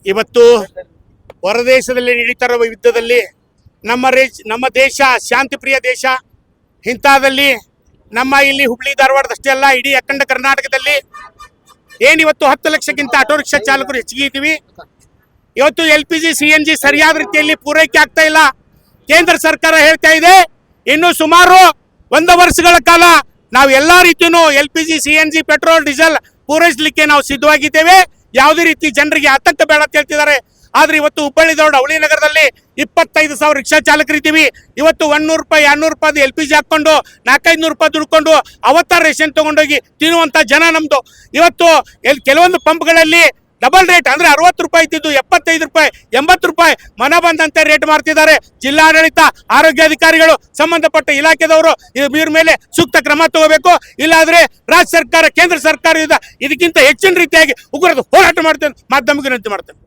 ಇವತ್ತು ಹೊರದೇಶದಲ್ಲಿ ನಡೀತಿರುವ ಯುದ್ಧದಲ್ಲಿ ನಮ್ಮ ದೇಶ ಶಾಂತಿಪ್ರಿಯ ದೇಶ. ಇಂಥದ್ದಲ್ಲಿ ನಮ್ಮ ಇಲ್ಲಿ ಹುಬ್ಳಿ ಧಾರವಾಡದಷ್ಟೇ ಅಲ್ಲ, ಇಡೀ ಅಖಂಡ ಕರ್ನಾಟಕದಲ್ಲಿ ಏನಿವತ್ತು 10 ಲಕ್ಷಕ್ಕಿಂತ ಆಟೋ ರಿಕ್ಷಾ ಚಾಲಕರು ಹೆಚ್ಚಿಗೆ ಇದ್ದೀವಿ. ಇವತ್ತು LPG CNG ಸರಿಯಾದ ರೀತಿಯಲ್ಲಿ ಪೂರೈಕೆ ಆಗ್ತಾ ಇಲ್ಲ. ಕೇಂದ್ರ ಸರ್ಕಾರ ಹೇಳ್ತಾ ಇದೆ ಇನ್ನು ಸುಮಾರು 1 ವರ್ಷಗಳ ಕಾಲ ನಾವು ಎಲ್ಲಾ ರೀತಿಯೂ LPG CNG ಪೆಟ್ರೋಲ್ ಡೀಸೆಲ್ ಪೂರೈಸಲಿಕ್ಕೆ ನಾವು ಸಿದ್ಧವಾಗಿದ್ದೇವೆ, ಯಾವುದೇ ರೀತಿ ಜನರಿಗೆ ಆತಂಕ ಬೇಡ ಅಂತ ಹೇಳ್ತಿದ್ದಾರೆ. ಆದ್ರೆ ಇವತ್ತು ಹುಬ್ಬಳ್ಳಿ ಧಾರವಾಡ ಅವಳಿ ನಗರದಲ್ಲಿ 25,000 ರಿಕ್ಷಾ ಚಾಲಕರಿದ್ದೀವಿ. ಇವತ್ತು 100 ರೂಪಾಯಿ 200 ರೂಪಾಯಿ LPG ಹಾಕೊಂಡು 400-500 ರೂಪಾಯಿ ದುಡ್ಕೊಂಡು ಅವತ್ತಾರ ರೇಷನ್ ತಗೊಂಡೋಗಿ ತಿನ್ನುವಂತ ಜನ ನಮ್ದು. ಇವತ್ತು ಕೆಲವೊಂದು ಪಂಪ್ಗಳಲ್ಲಿ ಡಬಲ್ ರೇಟ್ ಅಂದ್ರೆ 60 ರೂಪಾಯಿ ಇದ್ದಿದ್ದು 75 ರೂಪಾಯಿ 80 ರೂಪಾಯಿ ಮನ ಬಂದಂತೆ ರೇಟ್ ಮಾಡ್ತಿದ್ದಾರೆ. ಜಿಲ್ಲಾಡಳಿತ, ಆರೋಗ್ಯಾಧಿಕಾರಿಗಳು, ಸಂಬಂಧಪಟ್ಟ ಇಲಾಖೆದವರು ಇವ್ರ ಮೇಲೆ ಸೂಕ್ತ ಕ್ರಮ ತಗೋಬೇಕು. ಇಲ್ಲಾದ್ರೆ ರಾಜ್ಯ ಸರ್ಕಾರ, ಕೇಂದ್ರ ಸರ್ಕಾರ ಇದಕ್ಕಿಂತ ಹೆಚ್ಚಿನ ರೀತಿಯಾಗಿ ಉಗ್ರದ ಹೋರಾಟ ಮಾಡ್ತೇನೆ, ಮಾಧ್ಯಮಕ್ಕೆ ವಿನಂತಿ ಮಾಡ್ತೇನೆ.